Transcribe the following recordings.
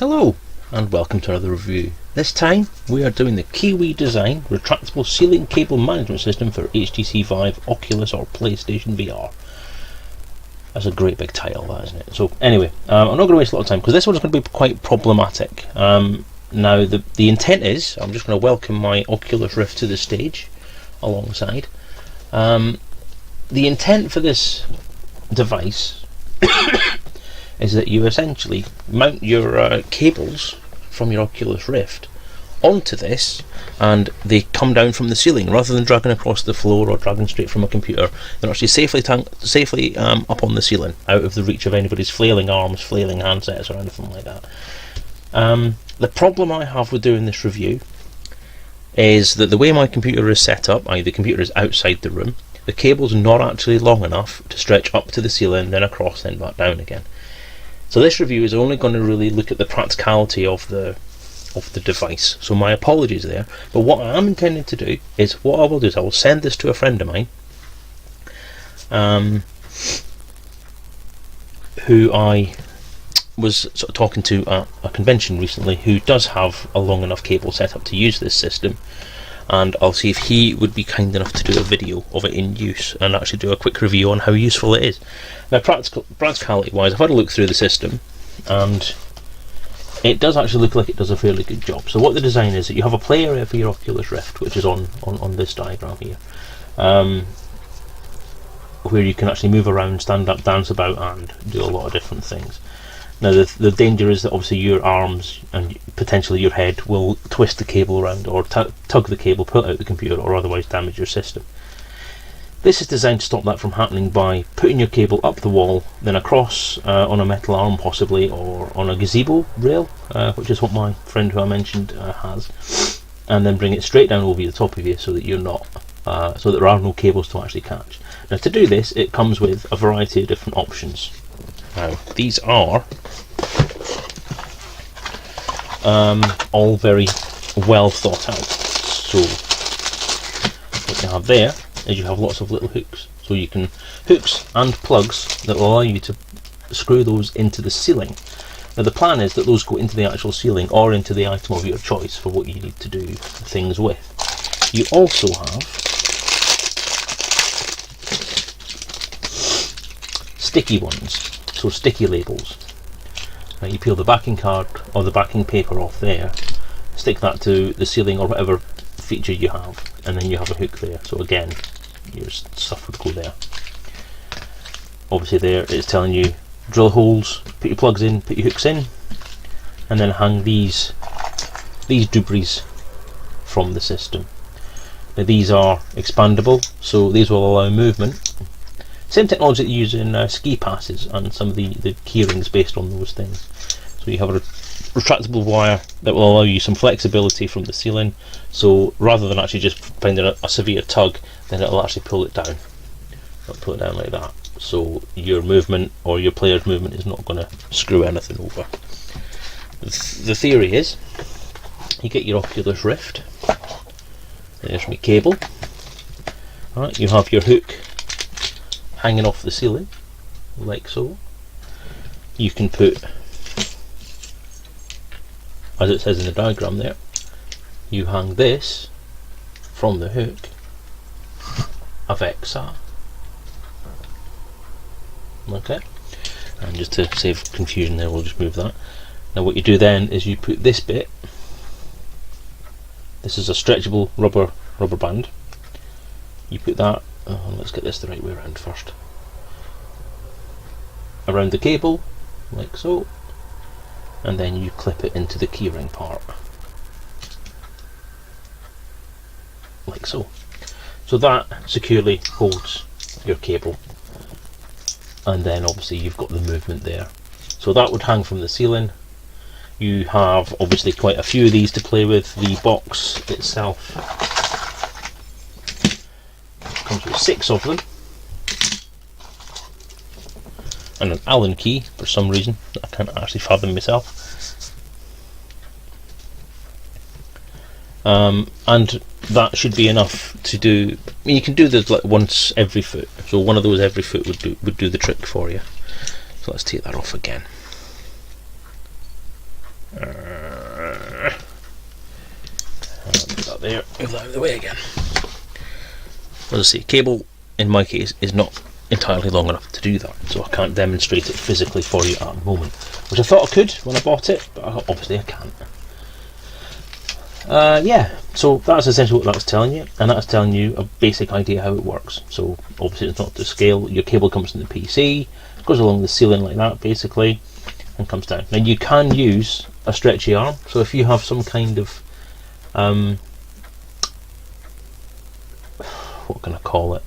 Hello and welcome to another review. This time we are doing the KIWI design retractable ceiling cable management system for HTC Vive, Oculus or PlayStation VR. That's a great big title, that, isn't it? So anyway, I'm not going to waste a lot of time because this one's going to be quite problematic. Now the intent is, I'm just going to welcome my Oculus Rift to the stage alongside. The intent for this device is that you essentially mount your cables from your Oculus Rift onto this, and they come down from the ceiling rather than dragging across the floor or dragging straight from a computer. They're actually safely up on the ceiling, out of the reach of anybody's flailing arms, flailing handsets or anything like that. The problem I have with doing this review is that the way my computer is set up, the computer is outside the room, the cable's not actually long enough to stretch up to the ceiling, then across, then back down again. So this review is only going to really look at the practicality of the device. So my apologies there. But what I am intending to do is, what I will do is I will send this to a friend of mine, who I was sort of talking to at a convention recently, who does have a long enough cable set up to use this system. And I'll see if he would be kind enough to do a video of it in use and actually do a quick review on how useful it is. Now, practicality wise, I've had a look through the system and it does actually look like it does a fairly good job. So what the design is, that you have a play area for your Oculus Rift, which is on this diagram here, where you can actually move around, stand up, dance about and do a lot of different things. Now the danger is that obviously your arms and potentially your head will twist the cable around or tug the cable, pull it out the computer, or otherwise damage your system. This is designed to stop that from happening by putting your cable up the wall, then across on a metal arm possibly, or on a gazebo rail, which is what my friend who I mentioned has, and then bring it straight down over the top of you so that you're not, so that there are no cables to actually catch. Now to do this, it comes with a variety of different options. Now these are all very well thought out. So what you have there is you have lots of little hooks. So you can hooks and plugs that will allow you to screw those into the ceiling. Now the plan is that those go into the actual ceiling or into the item of your choice for what you need to do things with. You also have sticky ones. So sticky labels. Now you peel the backing card or the backing paper off there, stick that to the ceiling or whatever feature you have, and then you have a hook there. So again, your stuff would go there. Obviously there it's telling you drill holes, put your plugs in, put your hooks in, and then hang these debris from the system. Now these are expandable, so these will allow movement. Same technology that you use in ski passes and some of the key rings based on those things. So you have a retractable wire that will allow you some flexibility from the ceiling, so rather than actually just finding a severe tug, then it'll actually pull it down. It'll pull it down like that, so your movement or your player's movement is not going to screw anything over. The theory is, you get your Oculus Rift, there's my cable, right, you have your hook hanging off the ceiling, like so. You can put, as it says in the diagram there, you hang this from the hook avec ça. Okay, and just to save confusion there, we'll just move that. Now what you do then is you put this bit, this is a stretchable rubber band, you put that, let's get this the right way around first, around the cable like so, and then you clip it into the keyring part like so. So that securely holds your cable, and then obviously you've got the movement there. So that would hang from the ceiling. You have obviously quite a few of these to play with. The box itself comes with 6 of them, and an Allen key for some reason that I can't actually fathom myself. And that should be enough to do. I mean, you can do this like once every foot, so one of those every foot would do the trick for you. So let's take that off again. there, move that out of the way again. As I say, cable in my case is not entirely long enough to do that, so I can't demonstrate it physically for you at the moment, which I thought I could when I bought it, but obviously I can't. Yeah, so that's essentially what that's telling you, and that's telling you a basic idea how it works. So obviously it's not to scale. Your cable comes from the PC, goes along the ceiling like that basically, and comes down. Now you can use a stretchy arm, so if you have some kind of what can I call it,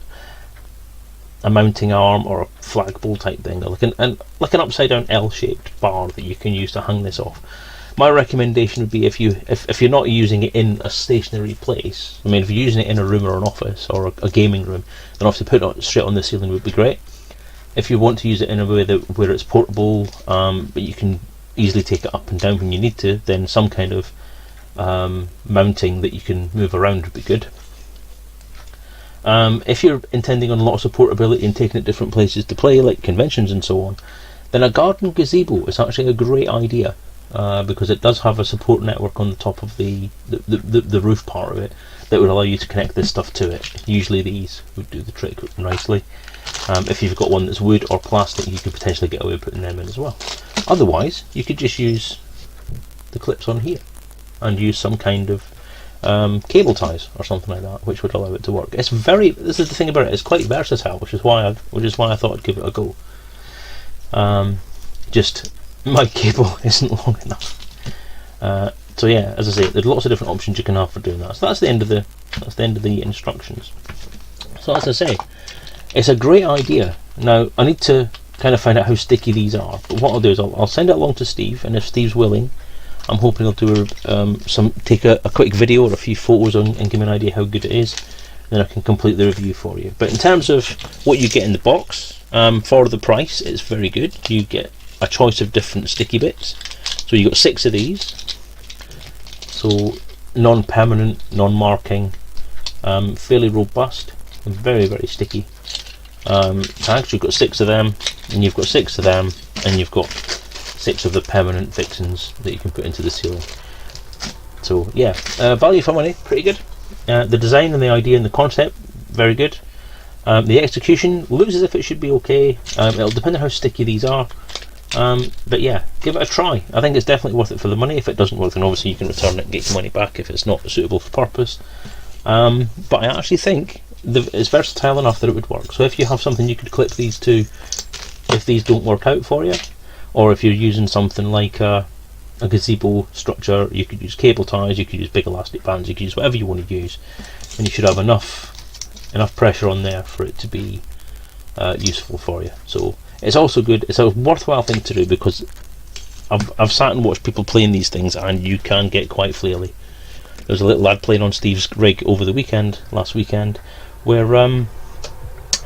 a mounting arm or a flagpole type thing, or like an upside down L-shaped bar that you can use to hang this off. My recommendation would be if you're not using it in a stationary place, I mean if you're using it in a room or an office or a gaming room, then obviously put it straight on the ceiling would be great. If you want to use it in a way where it's portable, but you can easily take it up and down when you need to, then some kind of mounting that you can move around would be good. If you're intending on lots of portability and taking it different places to play, like conventions and so on, then a garden gazebo is actually a great idea, because it does have a support network on the top of the roof part of it that would allow you to connect this stuff to it. Usually these would do the trick nicely. If you've got one that's wood or plastic, you could potentially get away with putting them in as well. Otherwise, you could just use the clips on here and use some kind of cable ties or something like that, which would allow it to work. This is the thing about it, it's quite versatile, which is why I thought I'd give it a go. Just my cable isn't long enough. So yeah, as I say, there's lots of different options you can have for doing that. So that's the end of the instructions. So as I say, it's a great idea. Now I need to kind of find out how sticky these are, but what I'll do is I'll send it along to Steve, and if Steve's willing, I'm hoping he'll do take a quick video or a few photos and give me an idea how good it is. Then I can complete the review for you. But in terms of what you get in the box, for the price, it's very good. You get a choice of different sticky bits. So you got 6 of these. So non-permanent, non-marking, fairly robust, and very, very sticky. Tags, you've got 6 of them, and you've got 6 of them, and you've got 6 of the permanent fixings that you can put into the ceiling. So yeah, value for money, pretty good. The design and the idea and the concept, very good. The execution looks as if it should be okay. It'll depend on how sticky these are. But yeah, give it a try. I think it's definitely worth it for the money. If it doesn't work, then obviously you can return it and get your money back if it's not suitable for purpose. But I actually think it's versatile enough that it would work. So if you have something you could clip these to, if these don't work out for you, or if you're using something like a gazebo structure, you could use cable ties, you could use big elastic bands, you could use whatever you want to use, and you should have enough pressure on there for it to be useful for you. So it's also good, it's a worthwhile thing to do, because I've sat and watched people playing these things and you can get quite flaily. There was a little lad playing on Steve's rig over the last weekend, where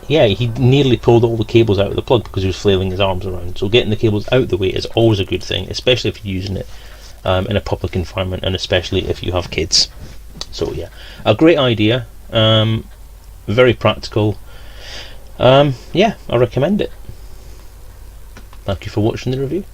yeah, he nearly pulled all the cables out of the plug because he was flailing his arms around. So getting the cables out of the way is always a good thing, especially if you're using it in a public environment, and especially if you have kids. So yeah, a great idea, very practical. Yeah, I recommend it. Thank you for watching the review.